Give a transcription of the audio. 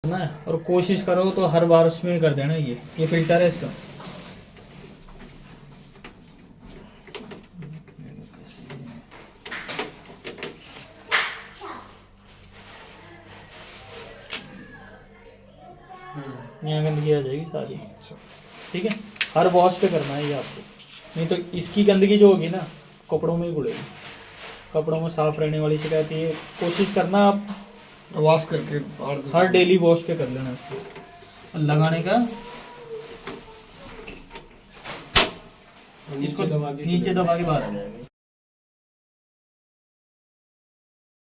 ना, और कोशिश करो तो हर बार उसमें कर देना। ये फिल्टर है इसका। यहाँ गंदगी आ जाएगी सारी। ठीक है, हर वॉश पे करना है ये आपको, नहीं तो इसकी गंदगी जो होगी ना कपड़ों में ही घुलेगी। कपड़ों में साफ रहने वाली शिकायत ये, कोशिश करना आप वॉश करके हर डेली वॉश पे कर लेना इसको। लगाने का इसको नीचे दबा के बाहर आ जाएगा।